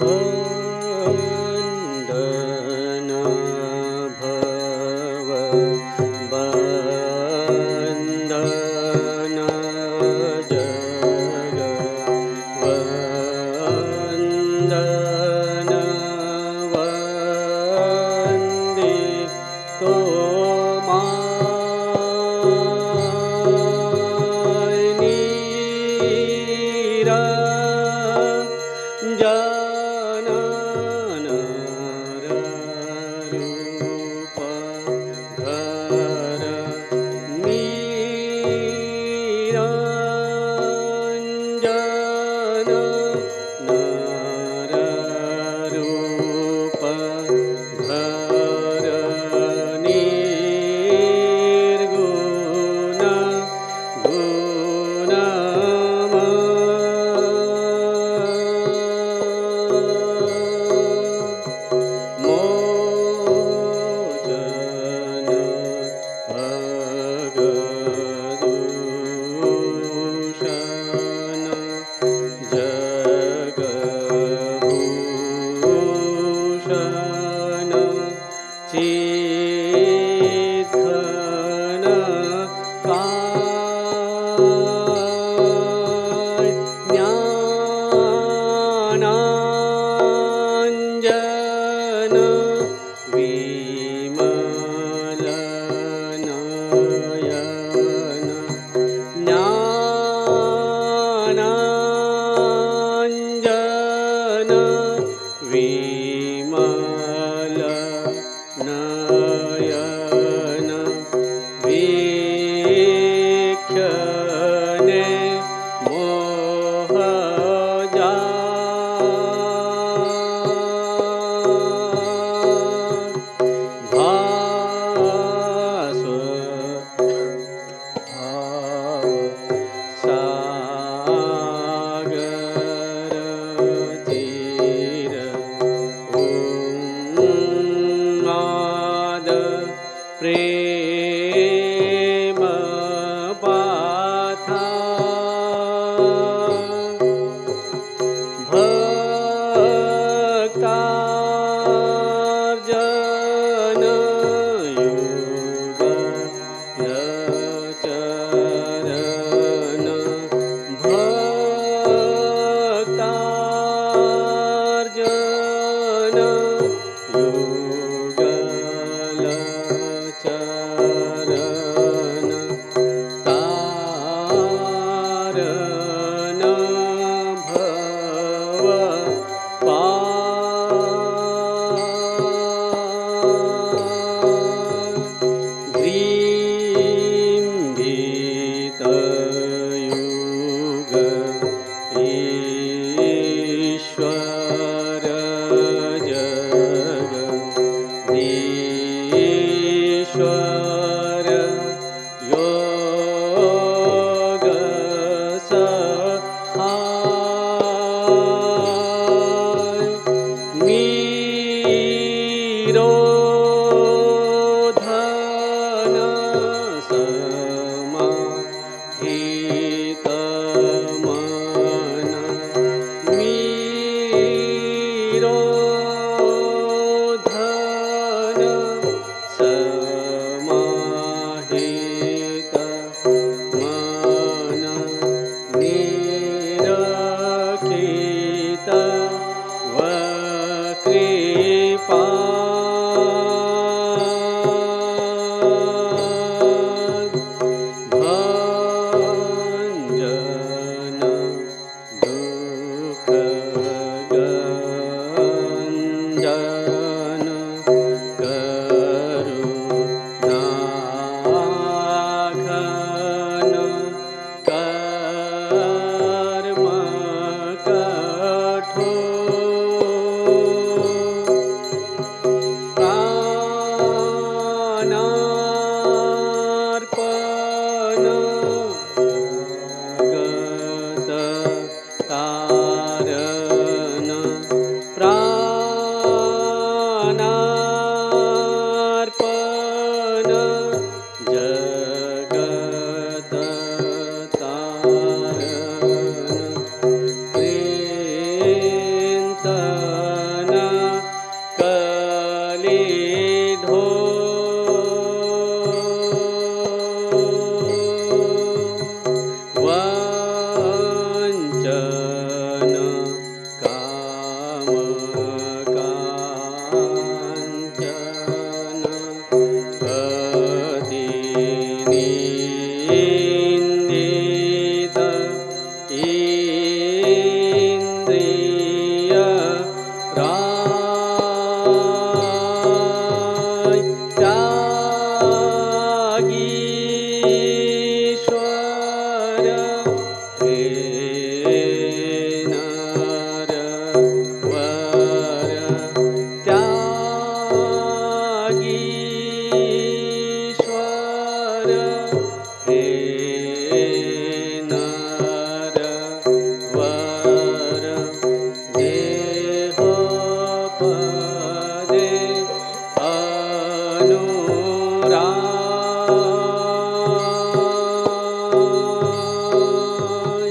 Krishna इंद्रिय राय त्यागीश्वर हे नर वर त्यागीश्वर हे नर वर देहोपदे अनुराय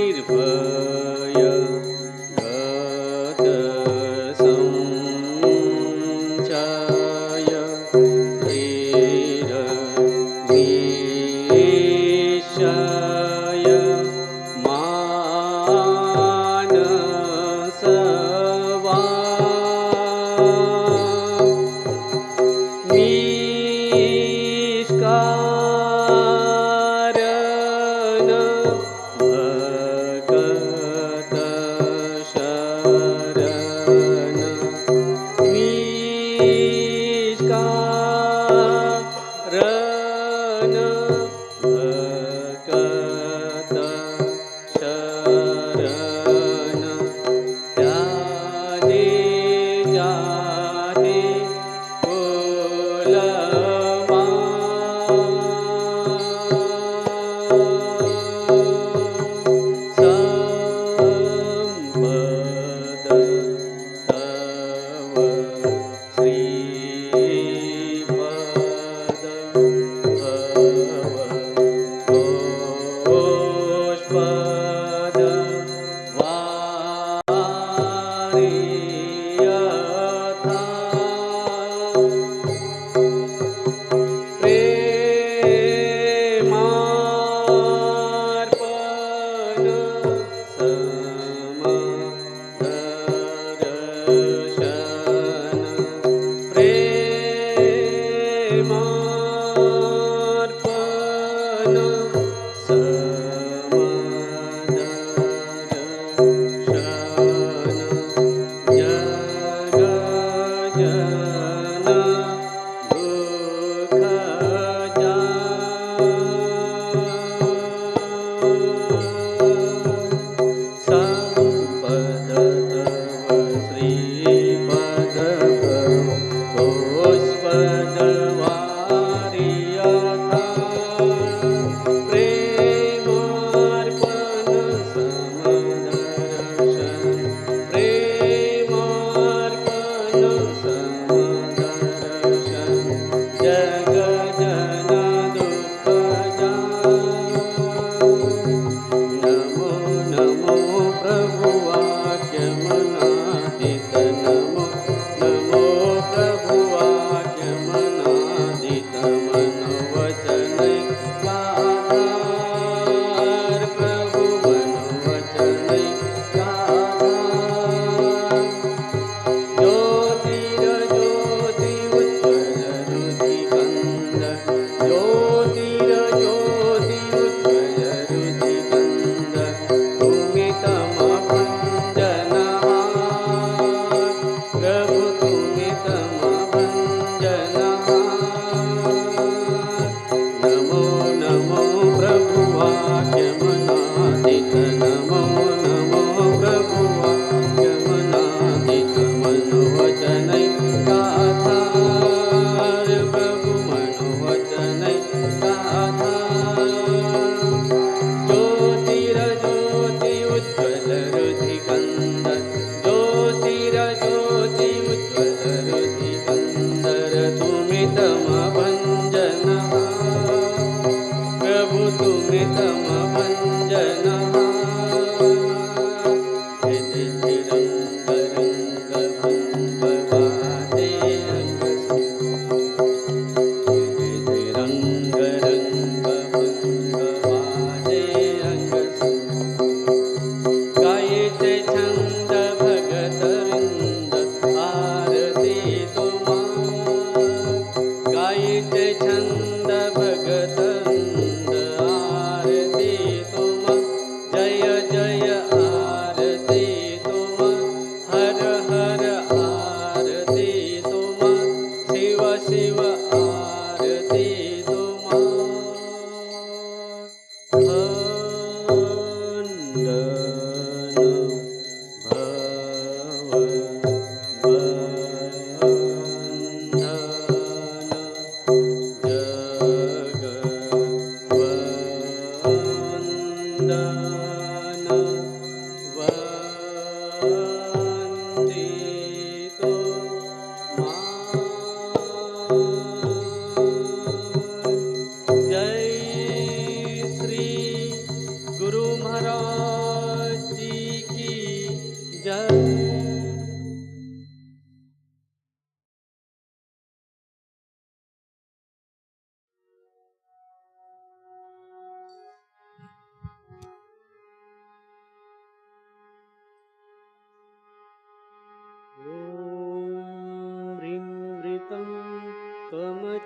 निर्भय गत संचय धीर निश्चय मानसवा निष्कारण भगत शरण निष्कारण भगत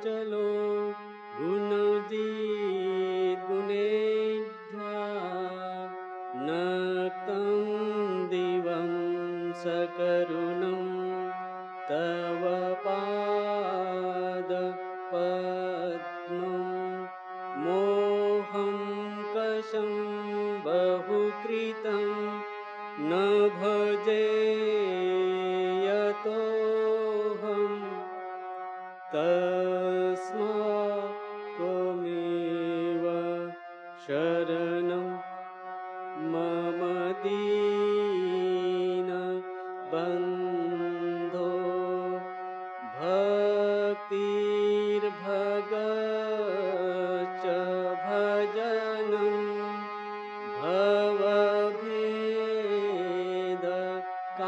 चलो गुणजीत गुणेभ्या नक्तं दिवं सकरुणं तव पाद पद्मं मोहं कशं बहुकृतं न भजे यतोऽहम् तस्मात् त्वमेव शरणं मम दीनबन्धो भक्तिर्भगश्च भजनं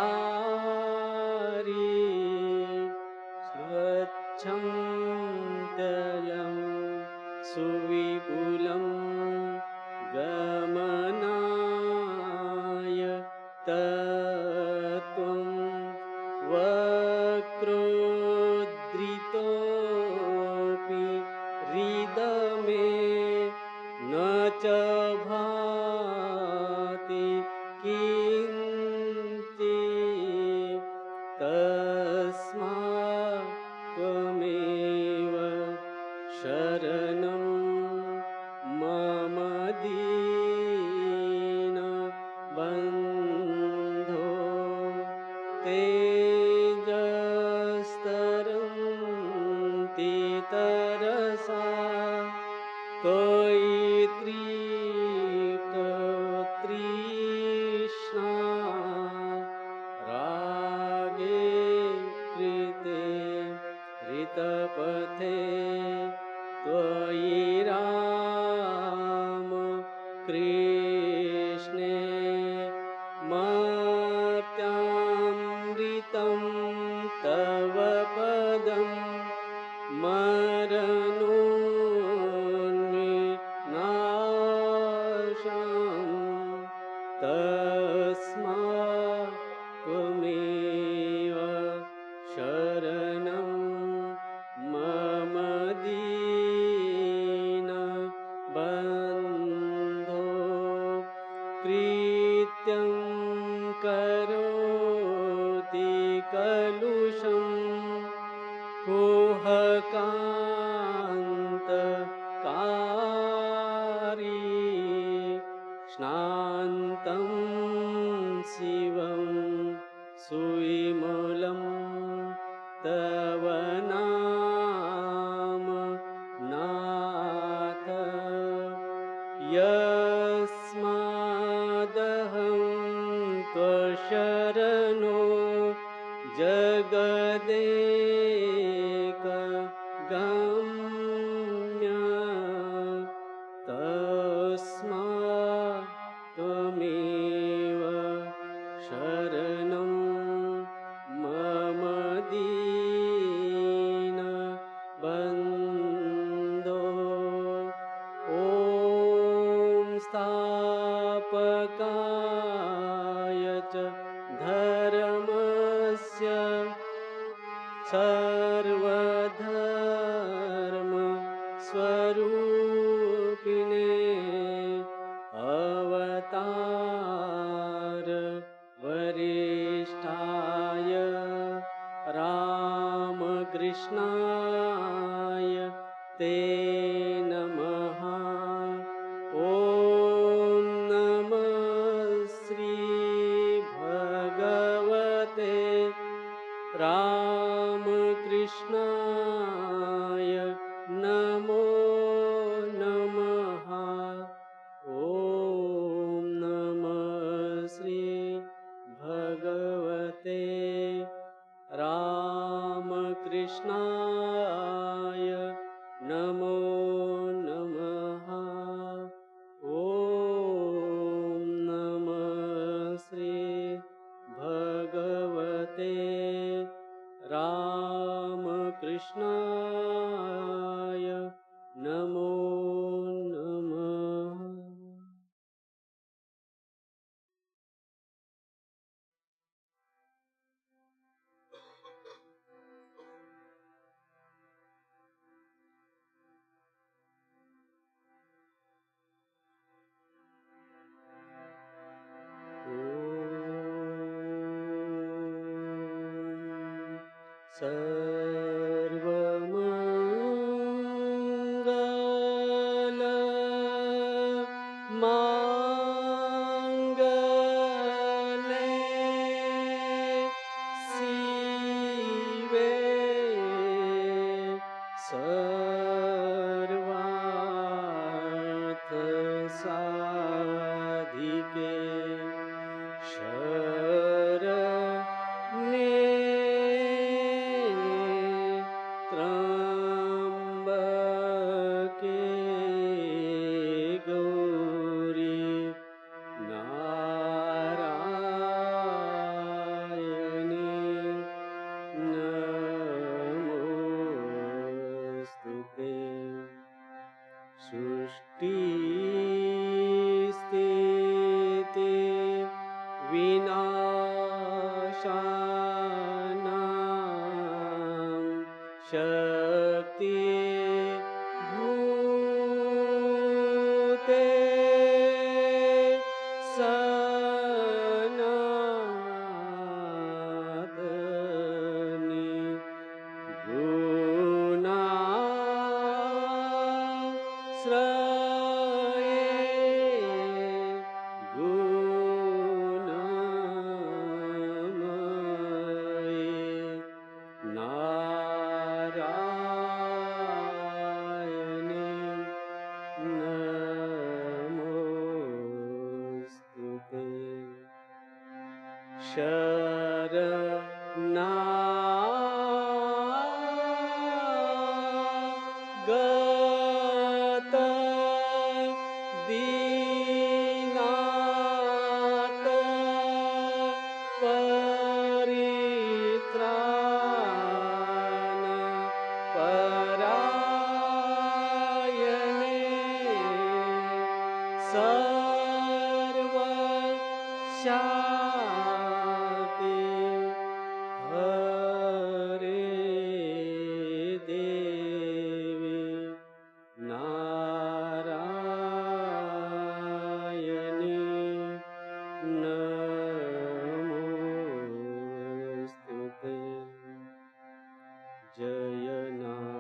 भवभेदकारी स्वच्छं सुविपुलं गमनाय तत्त्वं वक्रोद्धृतोऽपि हृदमे न च भाति किञ्चित् तस्मात् त्वमेव शरणं मम दीनबन्धो तेजस्तरन्ति तरसा त्वयि तृष्णा रागे कृते ऋतपथे त्वयि राम कृष्णे मर्त्यामृतं तव पदं मरणोन्विनाशम् तस्मात् त्वमेव शरणं मम दीनबन्धो कृत्यं करोति कलुषं कुहकान्तकारी स्नान्तं शिवं सुविमलं तव नाम नाथ यस्मादहं त्वशरणो जगदेकगम्य तस्मात् त्वमेव शरणं मम दीनबन्धो ॐ स्थापकाय च धर्मस्य सर्वधर्मस्वरूपिणे अवतार वरिष्ठाय रामकृष्णाय ते नमः ॐ नमः श्री भगवते रामकृष्णाय नमो नमः ॐ Ramkrishnaय Namo Namaha. Om Namah Shri Bhagavate Ramakrishnaaya Namo Namaha. Sarvamangala Mangale Sive Sarvartha Sadhike Sharane Trambake Gauri Narayani Namostute. Srishti Sthiti Vinashanam Shakti Bhute Sanatani Guna Sraye Gunamaye Narayani Namostute. Sharanagata Dinata Paritrana Parayane Sarva Shakti Hare Devi Narayani Namostute. Jaya Narayani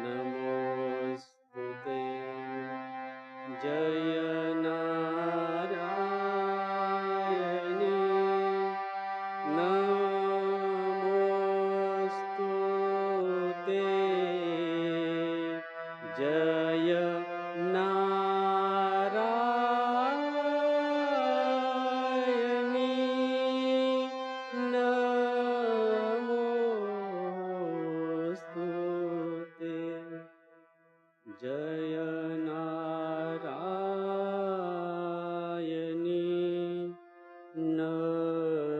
Namostute. Jaya Narayani Namostute. Jaya Narayani Namostute. Jaya Narayani Namostute.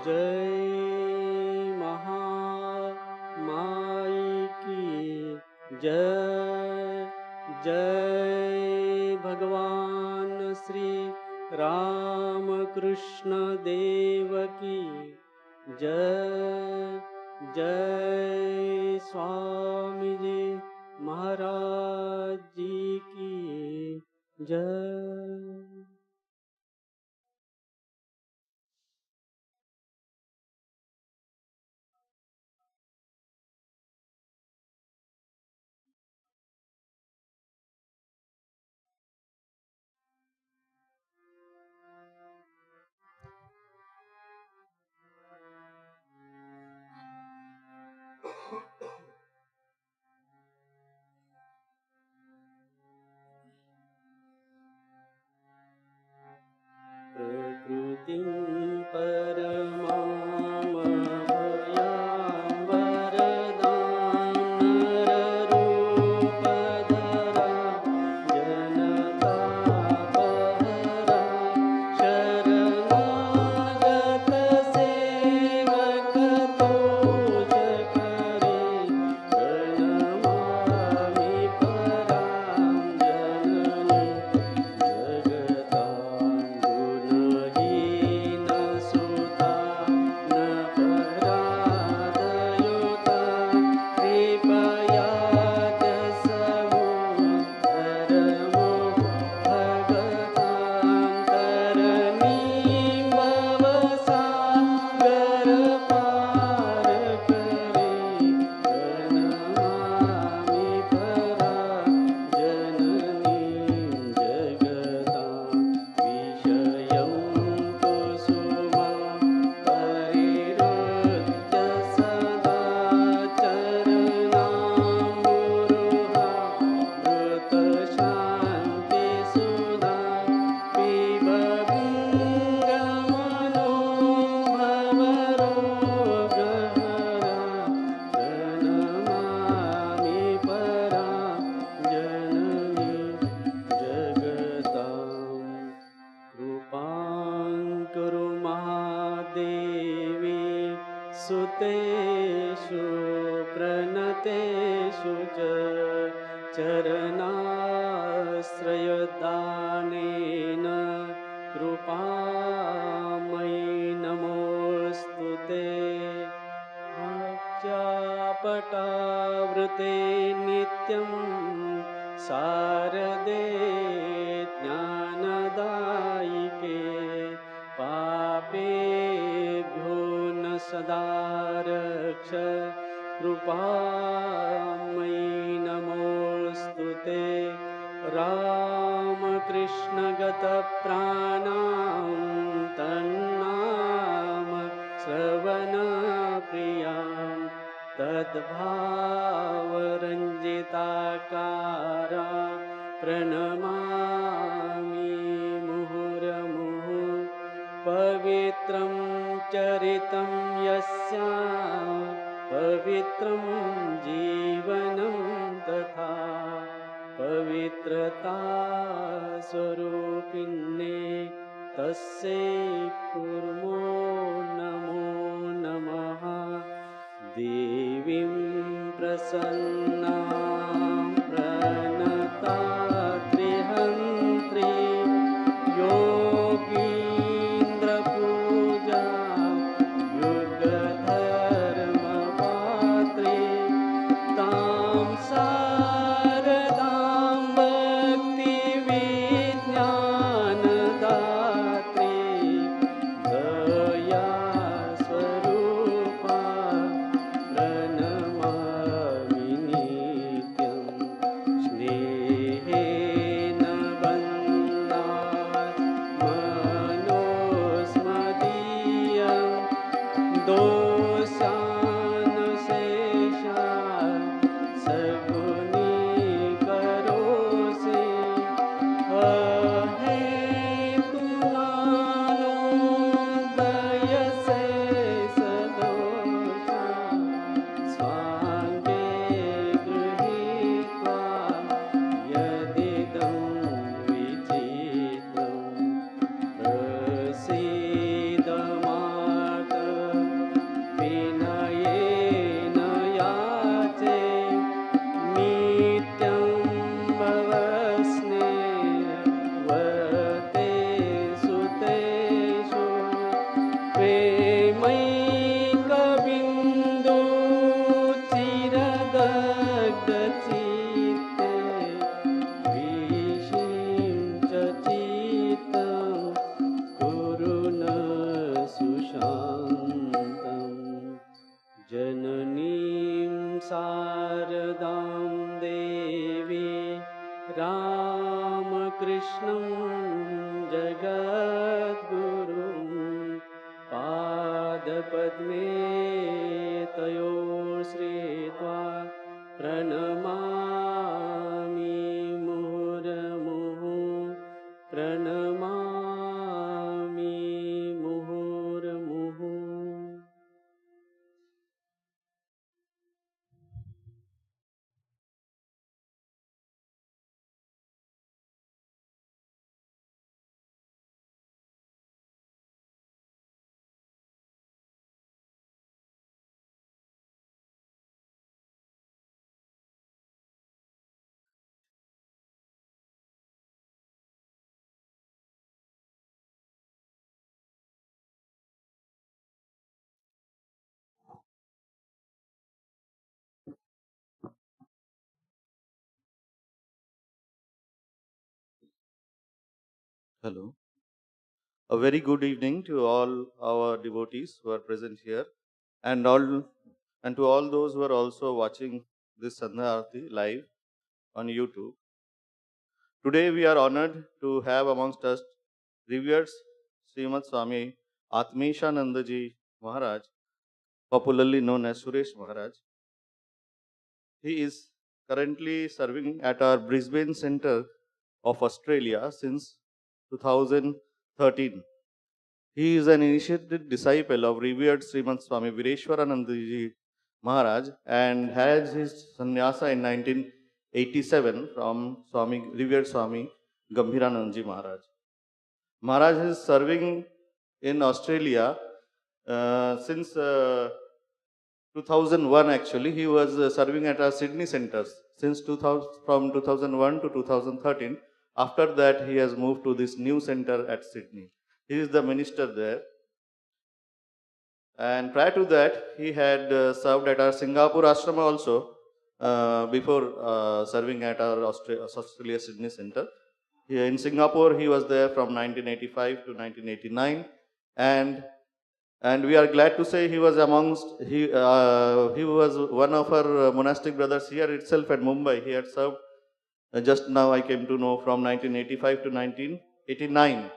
Jai Mahamai ki Jai. Jai Bhagawan Sri Ramakrishna Dev ki Jai. Jai Swami Maharaj Ji ki Jai. सुतेषु प्रणतेषु च चरणाश्रयदानेन कृपामयि नमोऽस्तु ते। भक्त्यापटावृते नित्यं शारदे ज्ञानदायिके पापेभ्यो न सदा रक्ष कृपामयि नमोऽस्तु ते। रामकृष्णगतप्राणां तन्नाम श्रवणप्रियां तद्भावरञ्जिताकारा प्रणमामि मुहुर्मुहुः। पवित्रं चरितं यस्याः पवित्रं जीवनं तथा पवित्रता स्वरूपिणे तस्यै कुर्मो नमो नमः। देवीं प्रसन्नां प्रणतात्रिहन्त्री योगीन्द्रपूजा युगधर्मपात्रे तां शारदां भक्तिविज्ञानदात्रे दया स्वरूपा प्रणमामि नित्यं। स्नेहेन बन्धात् मनोस्मदीयं दोषानशेषात् सगुणीकरोषि अहेतुनानोदयसे सदोषा स्वाङ्गे गृहीत्वा यदिदं विचित्रं प्रसीद मातः विनयेन याचे नित्यं भवस्नेहवते सुतेषु प्रेमैकबिन्दु चिरदग्धचित्ते विषीं च चित्तं कुरु न सुशान्तम्। जननीं शारदां देवी रामकृष्णं जगद्गुरुं पादपद्मे तयो श्रीत्वा प्रणमामि मुहुर्मुहुः। प्रणमामि मुहुर्मुहुः। Hello. A very good evening to all our devotees who are present here and to all those who are also watching this Sandhya Arati live on YouTube. Today we are honored to have amongst us revered Srimad Swami Atmeshananda ji Maharaj, popularly known as Suresh Maharaj. He is currently serving at our Brisbane Centre of Australia since 2013. He is an initiated disciple of revered Srimad Swami Vireshwarananda ji Maharaj and has his sannyasa in 1987 from revered Swami Gambhiranand ji Maharaj. Maharaj is serving in Australia since 2001 actually, he was serving at our Sydney centers since 2000, from 2001 to 2013. After that, he has moved to this new center at Sydney. He is the minister there. And prior to that, he had served at our Singapore ashrama also before serving at our Australia Sydney center. In Singapore, he was there from 1985 to 1989, and we are glad to say he was he was one of our monastic brothers here itself at Mumbai. He had served just now I came to know from 1985 to 1989.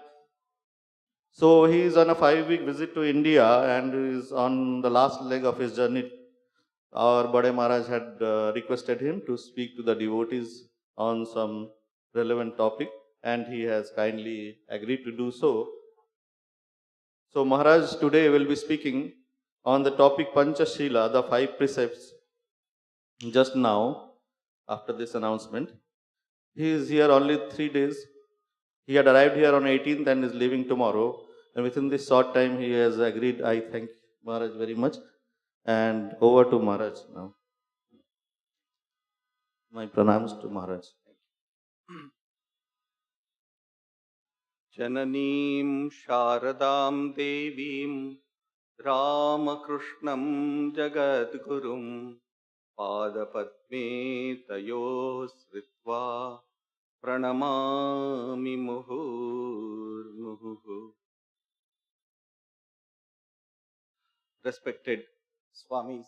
So he is on a 5-week visit to India and is on the last leg of his journey. Our Bade Maharaj had requested him to speak to the devotees on some relevant topic, and he has kindly agreed to do so. So Maharaj today will be speaking on the topic Panchasheela, the 5 precepts, just now after this announcement. He is here only 3 days. He had arrived here on 18th and is leaving tomorrow. And within this short time, he has agreed. I thank Maharaj very much. And over to Maharaj now. My pranams to Maharaj. Jananim Sharadam Devim Ramakrishnam Jagadgurum Padapadme Tayos Ritva Pranamami Muhur. Respected Swamis,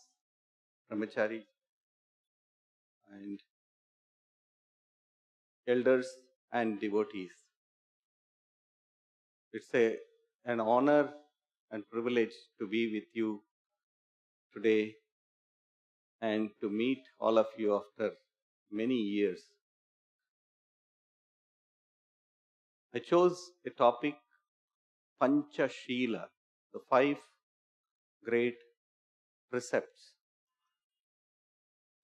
Brahmachari, and elders and devotees, it's an honor and privilege to be with you today and to meet all of you after many years. I chose a topic, Panchasheela, the 5 great precepts.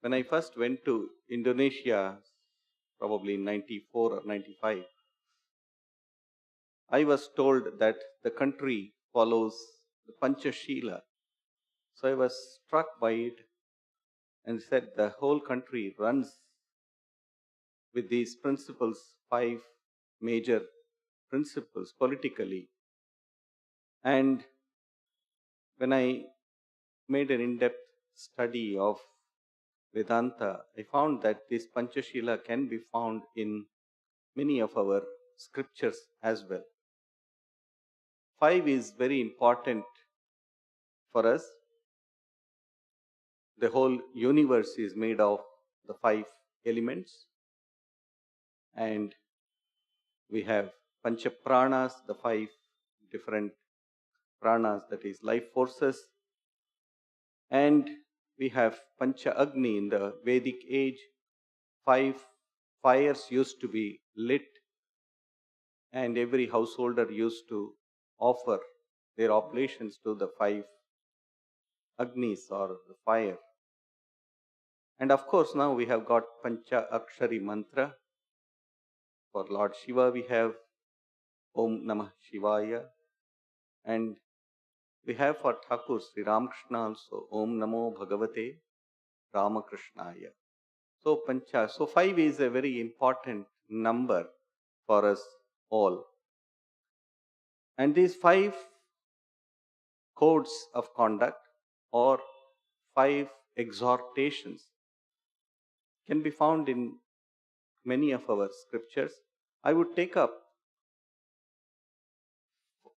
When I first went to Indonesia, probably in 94 or 95, I was told that the country follows the Panchasheela. So I was struck by it and said the whole country runs with these principles, 5 major principles politically. And when I made an in-depth study of Vedanta, I found that this Panchasheela can be found in many of our scriptures as well. 5 is very important for us. The whole universe is made of the 5 elements. And we have Panchapranas, the 5 different pranas, that is life forces. And we have Pancha Agni in the Vedic age. 5 fires used to be lit, and every householder used to offer their oblations to the 5 Agnis or the fire. And of course, now we have got Pancha Akshari Mantra. For Lord Shiva, we have Om Namah Shivaya. And we have for Thakur Sri Ramakrishna also Om Namo Bhagavate Ramakrishnaya. So Pancha, so 5 is a very important number for us all. And these 5 codes of conduct or 5 exhortations can be found in many of our scriptures. I would take up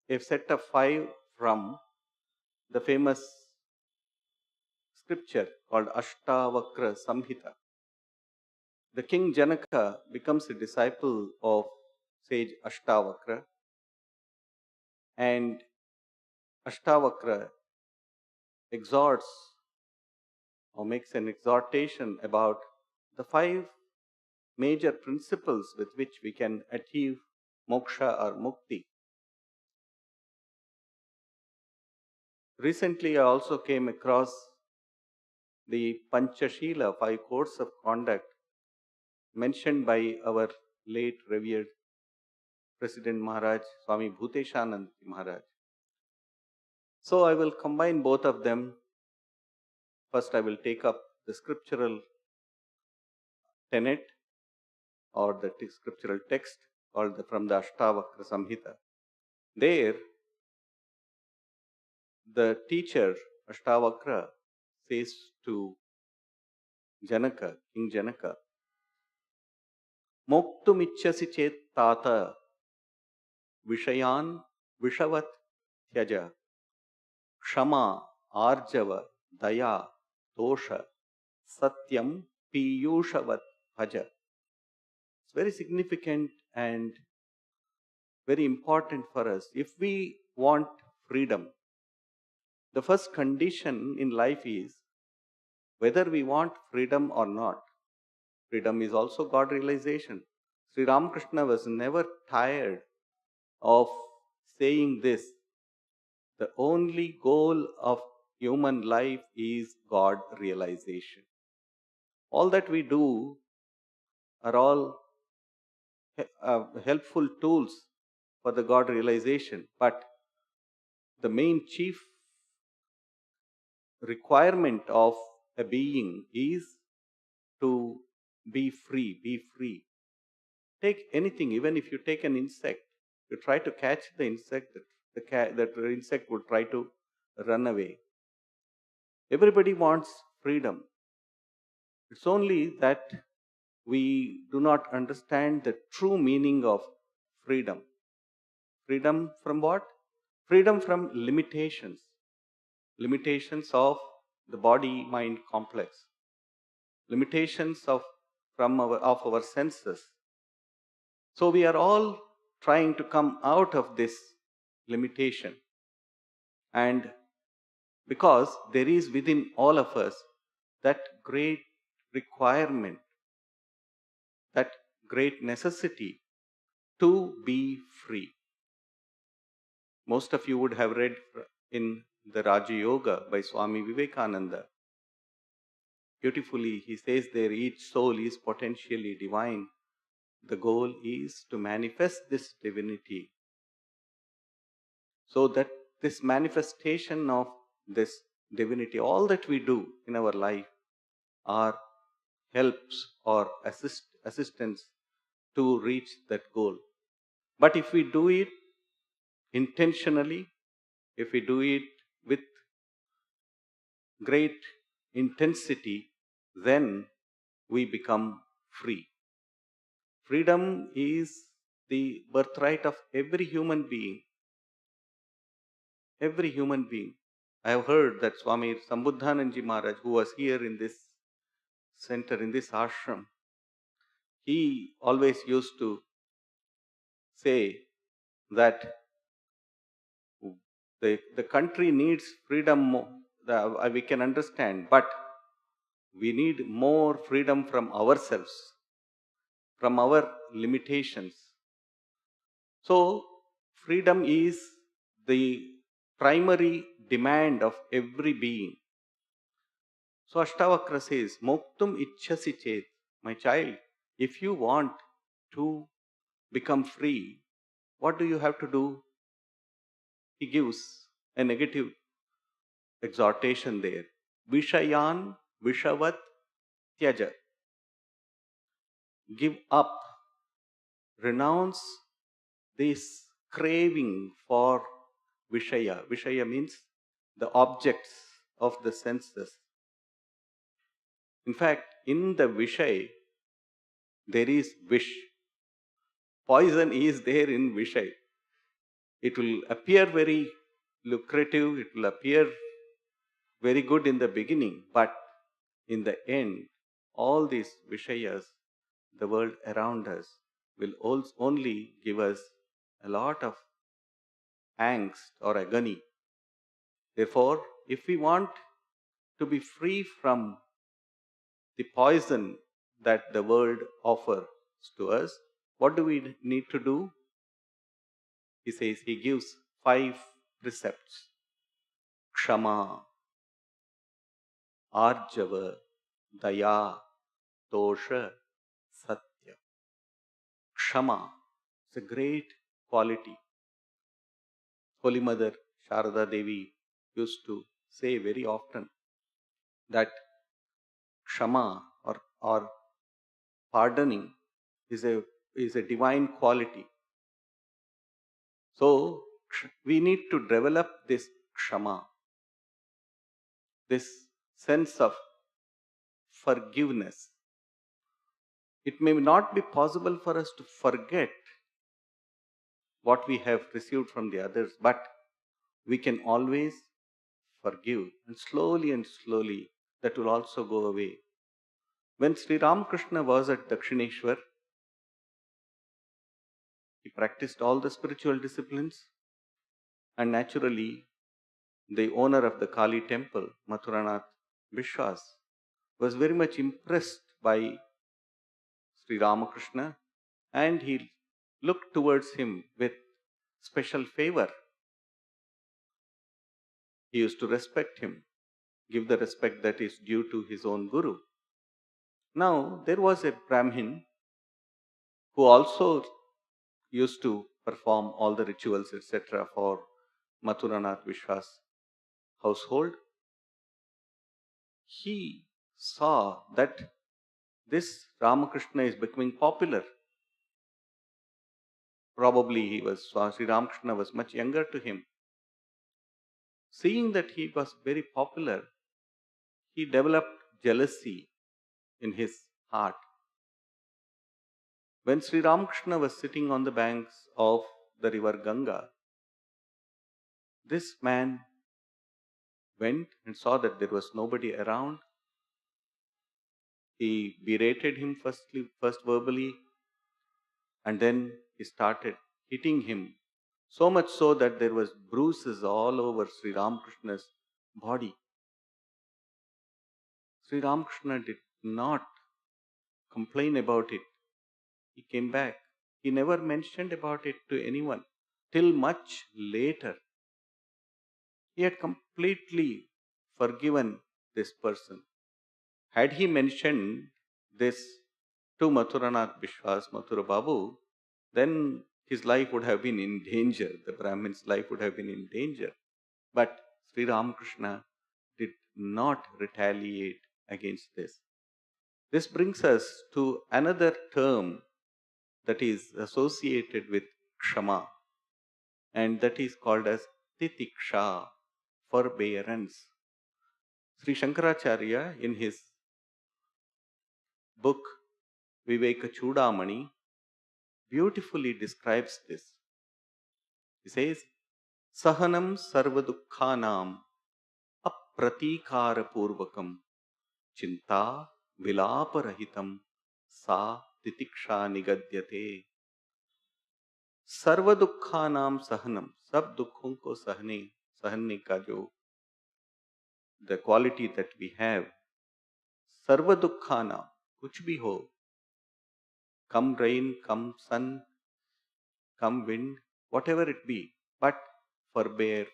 a set of 5 from the famous scripture called Ashtavakra Samhita. The king Janaka becomes a disciple of sage Ashtavakra, and Ashtavakra exhorts or makes an exhortation about the 5 major principles with which we can achieve moksha or mukti. Recently, I also came across the Panchasheela, 5 codes of conduct mentioned by our late revered President Maharaj, Swami Bhuteshananda Maharaj. So I will combine both of them first I will take up the scriptural tenet or the scriptural text called from the Ashtavakra Samhita. There, the teacher Ashtavakra says to Janaka, King Janaka, Moktumichasi chet tata Vishayan Vishavat Tyaja Kshama Arjava Daya Tosha Satyam Piyushavat Bhaja. It's very significant and very important for us. If we want freedom, the first condition in life is whether we want freedom or not. Freedom is also God realization. Sri Ramakrishna was never tired of saying this. The only goal of human life is God realization. All that we do are all helpful tools for the God realization, but the main chief requirement of a being is to be free. Be free. Take anything, even if you take an insect, you try to catch the insect, that insect would try to run away. Everybody wants freedom. It's only that we do not understand the true meaning of freedom. Freedom from what? Freedom from limitations. Limitations of the body-mind complex. Limitations of our senses. So we are all trying to come out of this limitation. And because there is within all of us that great requirement, that great necessity to be free. Most of you would have read in the Raja Yoga by Swami Vivekananda. Beautifully, he says there, each soul is potentially divine. The goal is to manifest this divinity. So that this manifestation of this divinity, all that we do in our life are helps or assistance to reach that goal. But if we do it intentionally, if we do it with great intensity, then we become free. Freedom is the birthright of every human being. Every human being. I have heard that Swami Sambuddhananji Maharaj, who was here in this center, in this ashram, he always used to say that the country needs freedom, we can understand, but we need more freedom from ourselves, from our limitations. So, freedom is the primary demand of every being. So, Ashtavakra says, Moktum Ichhasi Chet, my child, if you want to become free, what do you have to do? He gives a negative exhortation there. Vishayan Vishavat Tyaja. Give up, renounce this craving for Vishaya. Vishaya means the objects of the senses. In fact, in the Vishay, there is Vish. Poison is there in Vishay. It will appear very lucrative, it will appear very good in the beginning, but in the end, all these Vishayas, the world around us, will only give us a lot of angst or agony. Therefore, if we want to be free from the poison that the world offers to us, what do we need to do? He says, he gives 5 precepts. Kshama, Arjava, Daya, Tosha, Satya. Kshama is a great quality. Holy Mother Sharada Devi used to say very often, that kshama or pardoning is a divine quality. So we need to develop this kshama, this sense of forgiveness. It may not be possible for us to forget what we have received from the others, but we can always forgive, and slowly that will also go away. When Sri Ramakrishna was at Dakshineshwar, he practiced all the spiritual disciplines, and naturally, the owner of the Kali temple, Mathuranath Vishwas, was very much impressed by Sri Ramakrishna, and he looked towards him with special favor. He used to respect him, give the respect that is due to his own Guru. Now, there was a Brahmin who also used to perform all the rituals, etc., for Mathuranath Vishwas' household. He saw that this Ramakrishna is becoming popular. Probably Sri Ramakrishna was much younger to him. Seeing that he was very popular, he developed jealousy in his heart. When Sri Ramakrishna was sitting on the banks of the river Ganga, this man went and saw that there was nobody around. He berated him first verbally, and then he started hitting him, so much so that there was bruises all over Sri Ramakrishna's body. Sri Ramakrishna did not complain about it. He came back. He never mentioned about it to anyone till much later. He had completely forgiven this person. Had he mentioned this to Mathuranath Vishwas, Mathura Babu, then his life would have been in danger. The Brahmin's life would have been in danger. But Sri Ramakrishna did not retaliate against this. This brings us to another term that is associated with kshama, and that is called as titiksha, forbearance. Sri Shankaracharya, in his book Viveka Chudamani, beautifully describes this. He says, Sahanam sarvadukhanam apratikara purvakam chinta vilaparahitam sa titiksha nigadyate. सर्वदुखानाम सहनम, सब दुखों को सहने का जो the quality that we have, सर्वदुखानाम, कुछ भी हो, come rain, come sun, come wind, whatever it be, but forbear.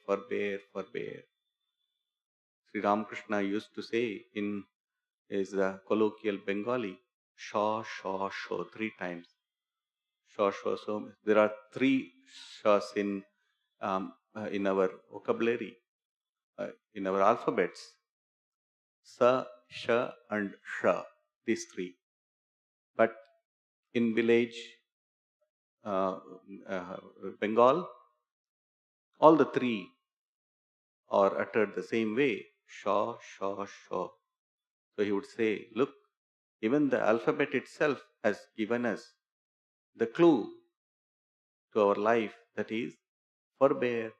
Sri Ramakrishna used to say in his colloquial Bengali, shaw, 3 times. Shaw. So there are 3 shaws in our vocabulary, in our alphabets. Sa, sha, and sha. These 3. But in village Bengal, all the 3 are uttered the same way. Shaw. So he would say, look, even the alphabet itself has given us the clue to our life, that is, forbear.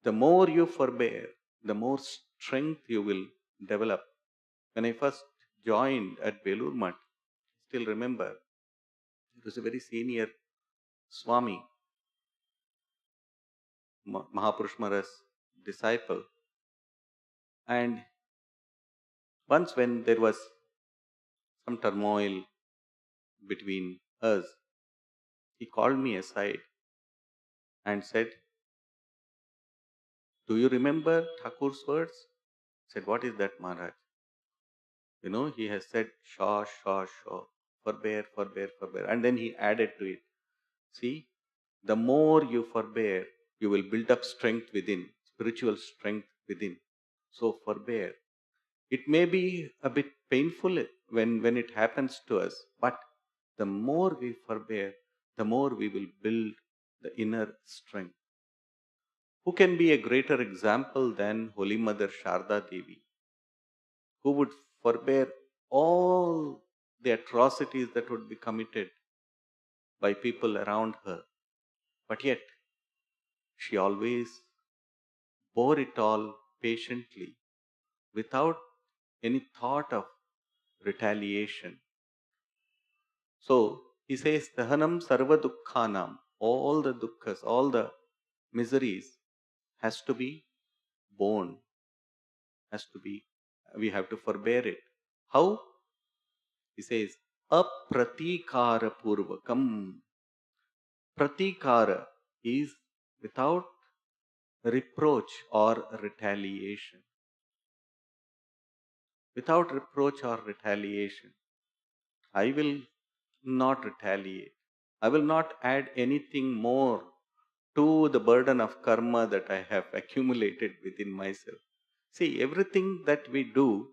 The more you forbear, the more strength you will develop. When I first joined at Belur Mutt, still remember, it was a very senior Swami, Mahapurush Maharaj's disciple. And once when there was some turmoil between us, he called me aside and said, do you remember Thakur's words? I said, what is that, Maharaj? You know, he has said, shaw, forbear. And then he added to it, see, the more you forbear, you will build up strength within. spiritual strength within. So forbear. It may be a bit painful when it happens to us, but the more we forbear, the more we will build the inner strength. Who can be a greater example than Holy Mother Sharda Devi, who would forbear all the atrocities that would be committed by people around her, but yet she always bore it all patiently without any thought of retaliation. So he says, Dahanam sarva dukkhanam, all the dukkhas, all the miseries has to be borne, we have to forbear it. How? He says, apratikara purvakam. Pratikara is without reproach or retaliation. Without reproach or retaliation. I will not retaliate. I will not add anything more to the burden of karma that I have accumulated within myself. See, everything that we do,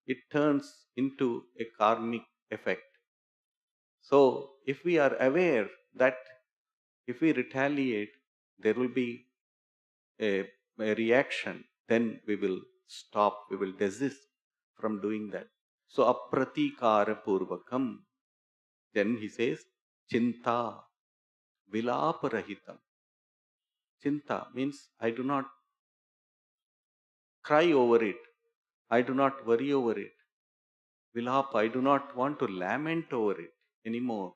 it turns into a karmic effect. So, if we are aware that if we retaliate, there will be a reaction, then we will stop, we will desist from doing that. So, apratikara purvakam. Then he says, chinta vilaparahitam. Chinta means I do not cry over it. I do not worry over it. Vilapa, I do not want to lament over it anymore.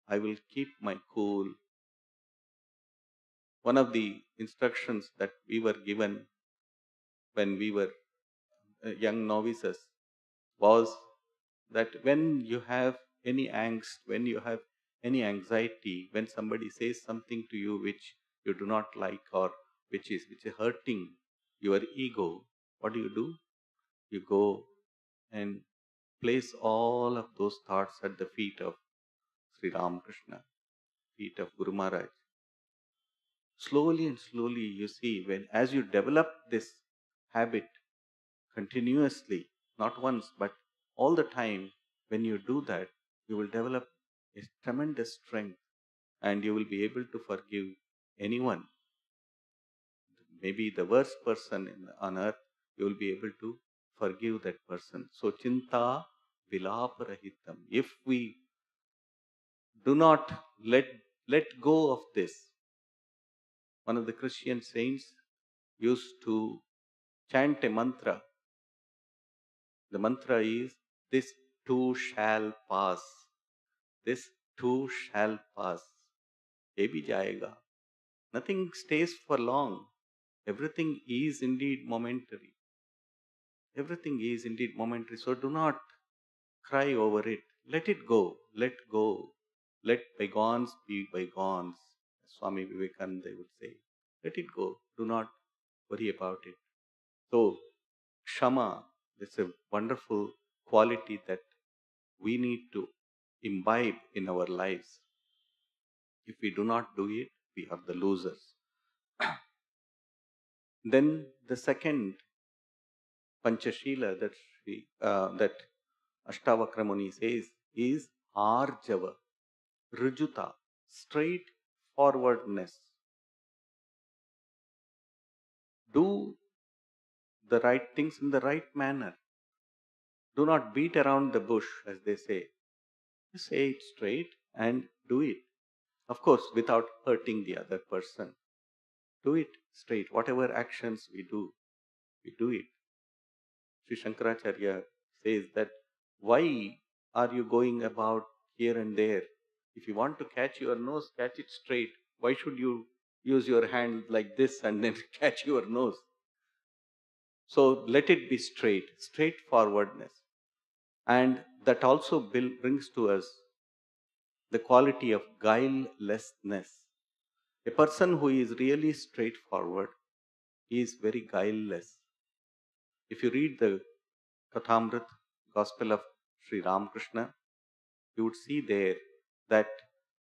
I will keep my cool. One of the instructions that we were given when we were young novices was that when you have any angst, when you have any anxiety, when somebody says something to you which you do not like or which is hurting your ego, what do? You go and place all of those thoughts at the feet of Sri Ramakrishna, feet of GuruMaharaj. Slowly and slowly you see, when as you develop this habit continuously, not once but all the time, when you do that, you will develop a tremendous strength and you will be able to forgive anyone. Maybe the worst person on earth, you will be able to forgive that person. So, chinta vilaparahitam. If we do not let go of this, one of the Christian saints used to chant a mantra. The mantra is, this too shall pass. This too shall pass. Ye bhi jayega. Nothing stays for long. Everything is indeed momentary. Everything is indeed momentary. So do not cry over it. Let it go. Let go. Let bygones be bygones. Swami Vivekananda would say. Let it go. Do not worry about it. So, Kshama is a wonderful quality that we need to imbibe in our lives. If we do not do it, we are the losers. Then the second Panchasheela that Ashtavakra Muni says is Arjava, Rijuta, straightforwardness. Do the right things in the right manner. Do not beat around the bush, as they say. Just say it straight and do it. Of course, without hurting the other person. Do it straight. Whatever actions we do it. Sri Shankaracharya says that why are you going about here and there? If you want to catch your nose, catch it straight. Why should you use your hand like this and then catch your nose? So let it be straight, straightforwardness. And that also brings to us the quality of guilelessness. A person who is really straightforward is very guileless. If you read the Kathamrit, Gospel of Sri Ramakrishna, you would see there that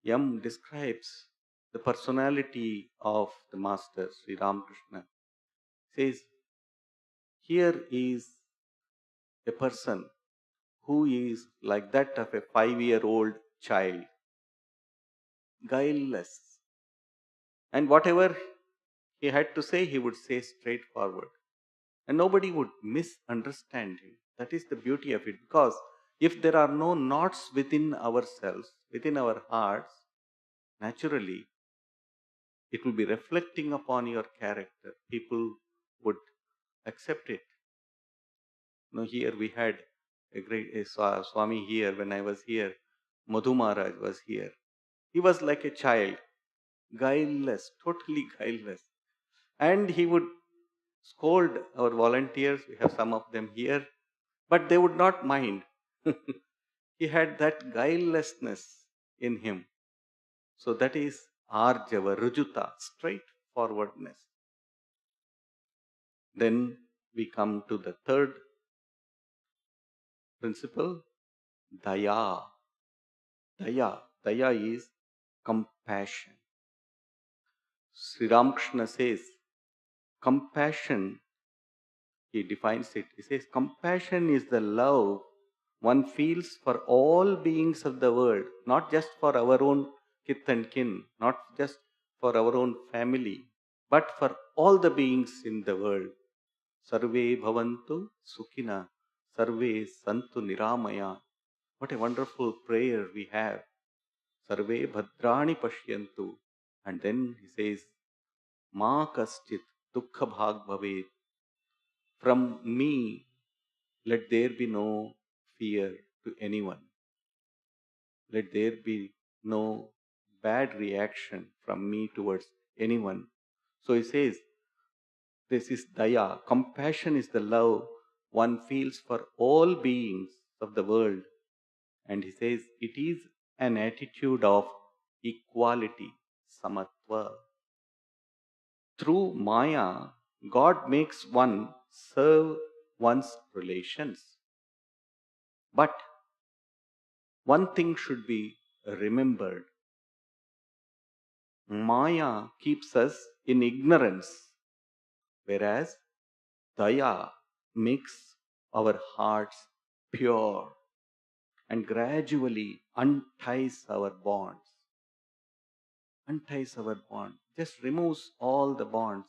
Yam describes the personality of the Master, Sri Ramakrishna. Says, here is a person who is like that of a 5-year-old child, guileless. And whatever he had to say, he would say straightforward. And nobody would misunderstand him. That is the beauty of it. Because if there are no knots within ourselves, within our hearts, naturally, it will be reflecting upon your character. People would accept it. Here we had a great Swami here when I was here. Madhu Maharaj was here. He was like a child, guileless, totally guileless. And he would scold our volunteers. We have some of them here. But they would not mind. He had that guilelessness in him. So that is Arjava, Rujuta, straightforwardness. Then we come to the third principle, Daya. Daya. Daya is compassion. Sri Ramakrishna says, compassion, he defines it. He says, compassion is the love one feels for all beings of the world, not just for our own kith and kin, not just for our own family, but for all the beings in the world. Sarve bhavantu sukhina, sarve santu niramaya. What a wonderful prayer we have. Sarve bhadrani pashyantu. And then he says, Ma kaschit dukkha bhag bhavet. From me, let there be no fear to anyone. Let there be no bad reaction from me towards anyone. So he says, this is daya. Compassion is the love one feels for all beings of the world. And he says, it is an attitude of equality, samatva. Through Maya, God makes one serve one's relations. But one thing should be remembered. Maya keeps us in ignorance, whereas Daya makes our hearts pure and gradually unties our bonds. Unties our bond. Just removes all the bonds.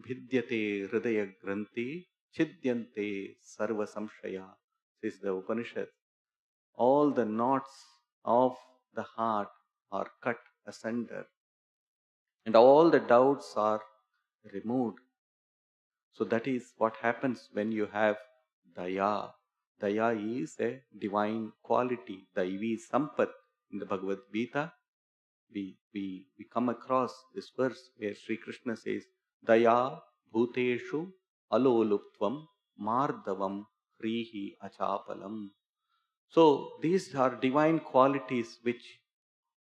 Bhidyate hridaya granthi chidyante sarva samshaya, says the Upanishad. All the knots of the heart are cut asunder and all the doubts are removed. So that is what happens when you have daya. Daya is a divine quality. Daivi sampat. In the Bhagavad Gita, we come across this verse where Sri Krishna says, Daya bhuteshu aloluptvam mardavam hrihi achapalam. So these are divine qualities which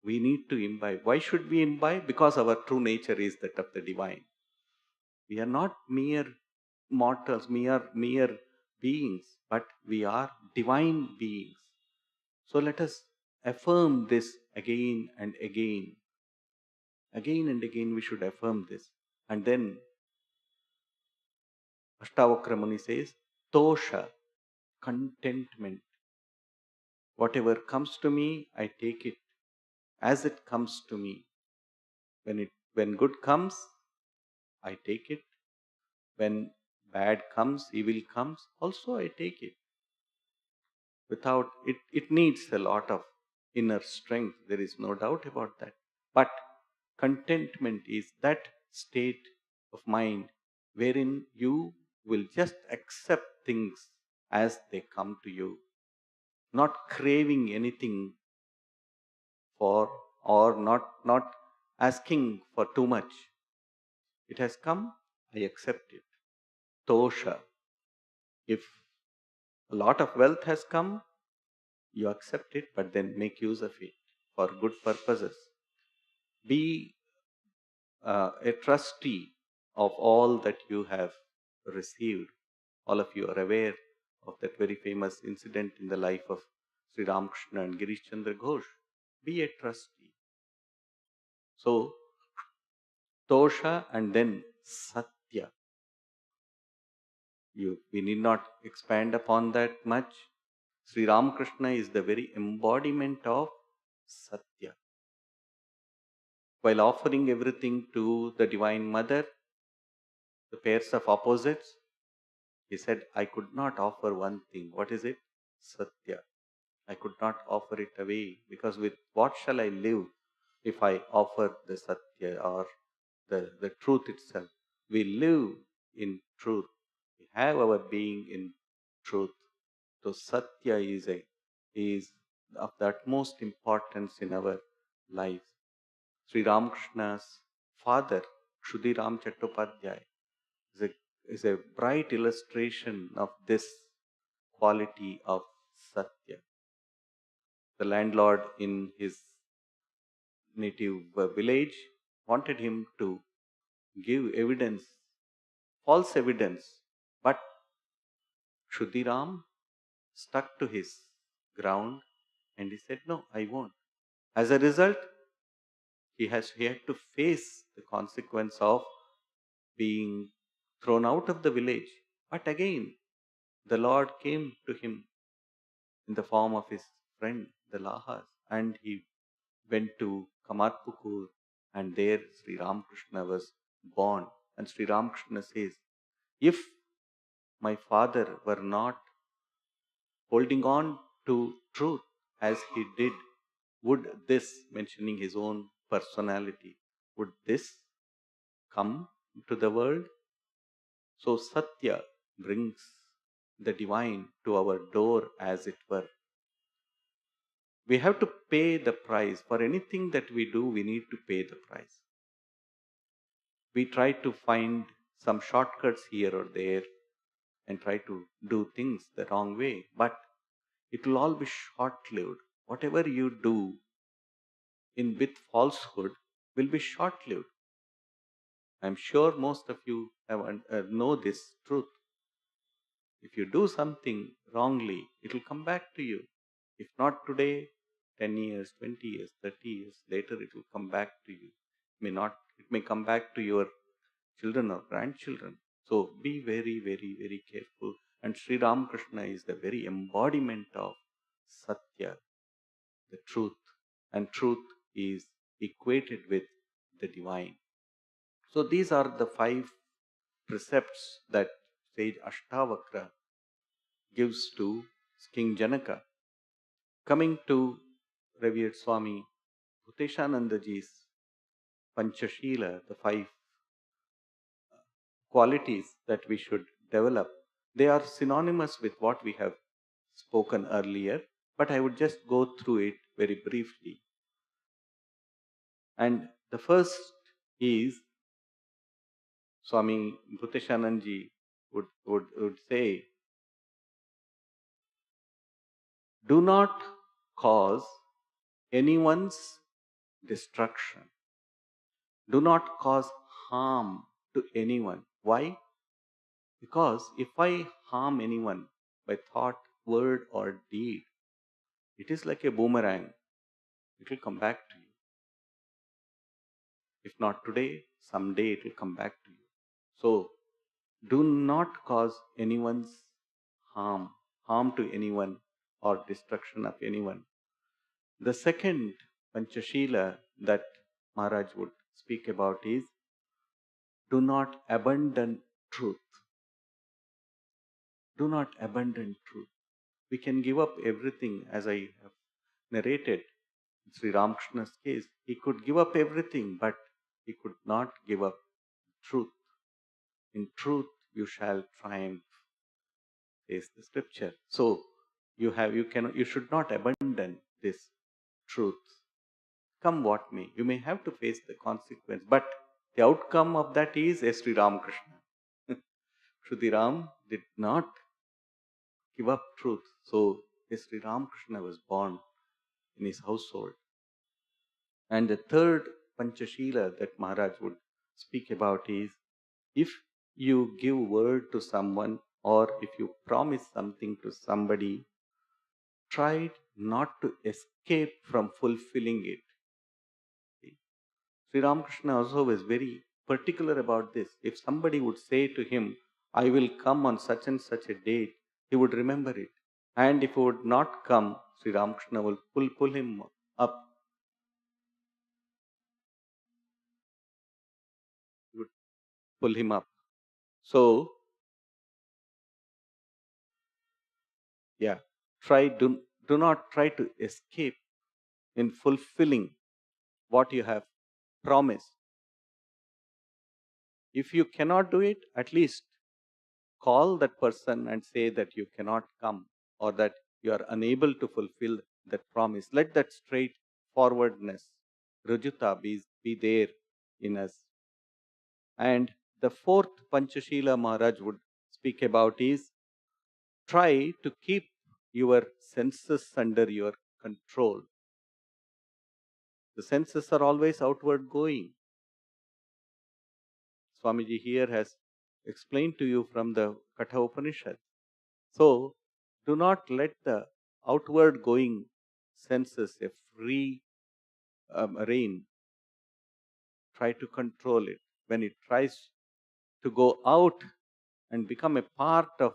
we need to imbibe. Why should we imbibe? Because our true nature is that of the divine. We are not mere mortals, mere beings, but we are divine beings. So let us affirm this again and again. Again and again we should affirm this. And then Ashtavakra Muni says, Tosha, contentment. Whatever comes to me, I take it as it comes to me. When good comes, I take it. When bad comes, evil comes, also I take it. Without it, it needs a lot of inner strength. There is no doubt about that. But contentment is that state of mind wherein you will just accept things as they come to you, not craving anything for or not asking for too much. It has come, I accept it. Tosha. If a lot of wealth has come, you accept it, but then make use of it for good purposes. Be a trustee of all that you have received. All of you are aware of that very famous incident in the life of Sri Ramakrishna and Girish Chandra Ghosh. Be a trustee. So, Tosha and then Satya. We need not expand upon that much. Sri Ramakrishna is the very embodiment of Satya. While offering everything to the Divine Mother, the pairs of opposites, he said, I could not offer one thing. What is it? Satya. I could not offer it away, because with what shall I live if I offer the Satya or the truth itself? We live in truth. We have our being in truth. So Satya is of the utmost importance in our life. Sri Ramakrishna's father, Kshudiram Chattopadhyay, is a bright illustration of this quality of Satya. The landlord in his native village wanted him to give evidence, false evidence, but Kshudiram stuck to his ground and he said, no, I won't. As a result, he had to face the consequence of being thrown out of the village. But again, the Lord came to him in the form of his friend, the Lahas, and he went to Kamarpukur, and there Sri Ramakrishna was born. And Sri Ramakrishna says, if my father were not holding on to truth as he did, would this, mentioning his own personality, would this come to the world? So Satya brings the divine to our door, as it were. We have to pay the price. For anything that we do, we need to pay the price. We try to find some shortcuts here or there and try to do things the wrong way, but it will all be short-lived. Whatever you do with falsehood will be short-lived. I'm sure most of you know this truth. If you do something wrongly, it will come back to you. If not today, 10 years, 20 years, 30 years later, it will come back to you. It may come back to your children or grandchildren. So be very, very, very careful. And Sri Ramakrishna is the very embodiment of Satya, the truth. And truth is equated with the divine. So these are the 5 precepts that sage Ashtavakra gives to King Janaka. Coming to revered Swami Bhuteshanandaji's Panchasheela, the 5 qualities that we should develop, they are synonymous with what we have spoken earlier, but I would just go through it very briefly. And the first is, Swami Bhuteshanandaji would say, do not cause anyone's destruction. Do not cause harm to anyone. Why? Because if I harm anyone by thought, word, or deed, it is like a boomerang. It will come back to you. If not today, someday it will come back to you. So, do not cause anyone's harm to anyone, or destruction of anyone. The second Panchasheela that Maharaj would speak about is, do not abandon truth. Do not abandon truth. We can give up everything, as I have narrated. In Sri Ramakrishna's case, he could give up everything, but he could not give up truth. In truth you shall triumph, says the scripture. So you should not abandon this truth. Come what may. You may have to face the consequence, but the outcome of that is a Sri Ramakrishna. Kshudiram did not give up truth. So Sri Ramakrishna was born in his household. And the third Panchasheela that Maharaj would speak about is, if you give word to someone or if you promise something to somebody, try not to escape from fulfilling it. See? Sri Ramakrishna also was very particular about this. If somebody would say to him, I will come on such and such a date, he would remember it. And if he would not come, Sri Ramakrishna will pull him up. He would pull him up. So, yeah, do not try to escape in fulfilling what you have promised. If you cannot do it, at least call that person and say that you cannot come or that you are unable to fulfill that promise. Let that straightforwardness, Rajuta, be there in us. And the fourth Panchasheela Maharaj would speak about is try to keep your senses under your control. The senses are always outward going. Swamiji here has explained to you from the Katha Upanishad. So, do not let the outward going senses a free rein. Try to control it. When it tries to go out and become a part of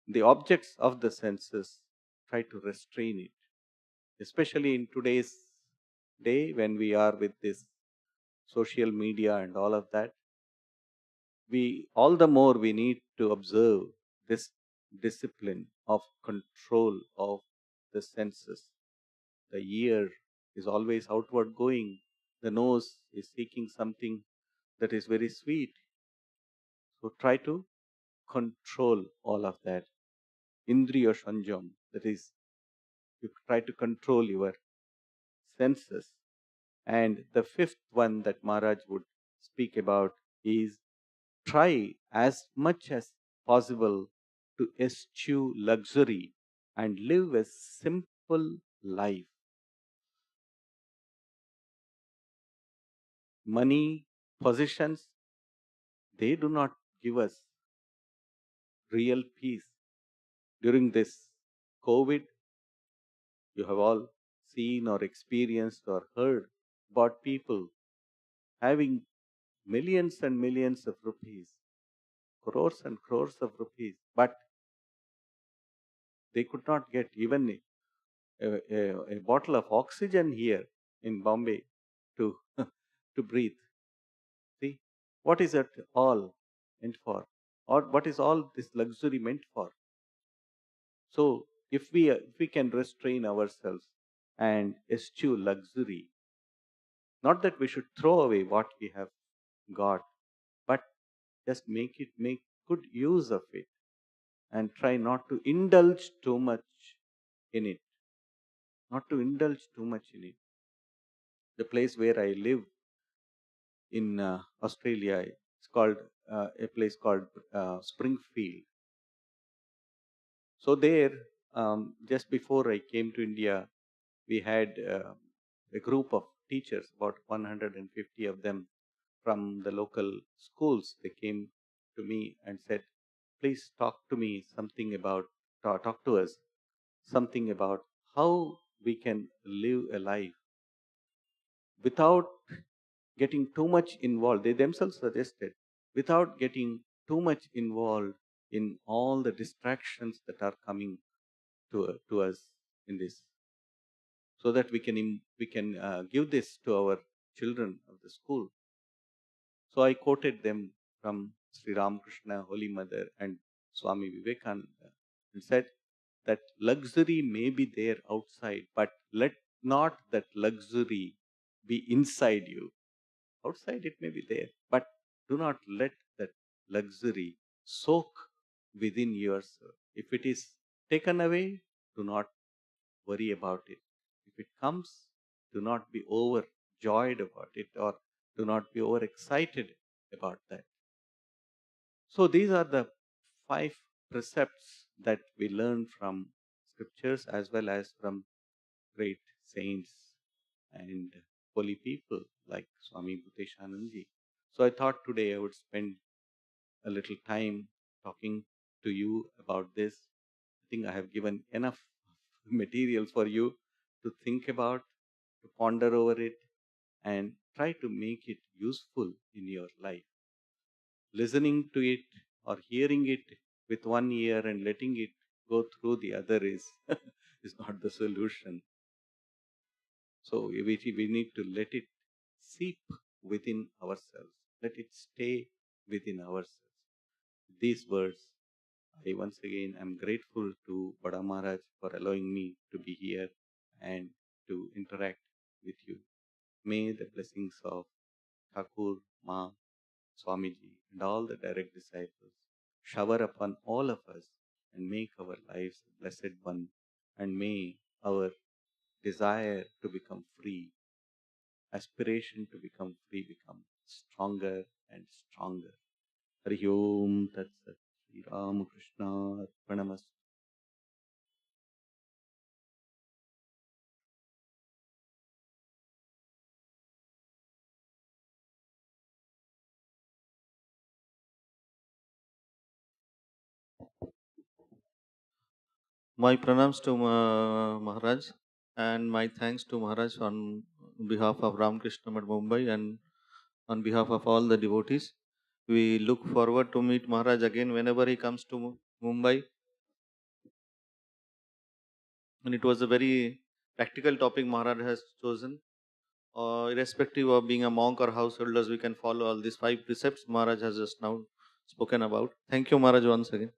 the objects of the senses, try to restrain it. Especially in today's day when we are with this social media and all of that, all the more we need to observe this discipline of control of the senses. The ear is always outward going. The nose is seeking something that is very sweet. So try to control all of that. Indriya Sanjam, that is, you try to control your senses. And the fifth one that Maharaj would speak about is try as much as possible to eschew luxury and live a simple life. Money, possessions, they do not give us real peace. During this COVID, you have all seen or experienced or heard about people having millions and millions of rupees, crores and crores of rupees, but they could not get even a bottle of oxygen here in Bombay to, to breathe. See, what is it all meant for? Or what is all this luxury meant for? So, if we can restrain ourselves and eschew luxury, not that we should throw away what we have got, but just make good use of it and try not to indulge too much in it. Not to indulge too much in it. The place where I live in Australia, it's called a place called Springfield. So there, just before I came to India, we had a group of teachers, about 150 of them from the local schools. They came to me and said, please talk to us something about how we can live a life without getting too much involved. They themselves suggested, without getting too much involved in all the distractions that are coming to us in this, so that we can give this to our children of the school. So I quoted them from Sri Ramakrishna, Holy Mother, and Swami Vivekananda, and said that luxury may be there outside, but let not that luxury be inside you. Outside it may be there, but do not let that luxury soak within yourself. If it is taken away, do not worry about it. If it comes, do not be overjoyed about it or do not be overexcited about that. So these are the 5 precepts that we learn from scriptures as well as from great saints and holy people like Swami Bhuteshananji. So I thought today I would spend a little time talking to you about this. I think I have given enough material for you to think about, to ponder over it, and try to make it useful in your life. Listening to it or hearing it with one ear and letting it go through the other is is not the solution. So we need to let it seep within ourselves. Let it stay within ourselves. These words, I once again am grateful to Bada Maharaj for allowing me to be here and to interact with you. May the blessings of Thakur, Ma, Swamiji and all the direct disciples shower upon all of us and make our lives a blessed one, and may our desire to become free, aspiration to become free become stronger and stronger. Hari Om Tat Sat. Sri Ramakrishna Arpanamastu. My pranams to Maharaj, and my thanks to Maharaj on behalf of Ramakrishna Math Mumbai and on behalf of all the devotees. We look forward to meet Maharaj again whenever he comes to Mumbai. And it was a very practical topic Maharaj has chosen. Irrespective of being a monk or householders, we can follow all these 5 precepts Maharaj has just now spoken about. Thank you, Maharaj, once again.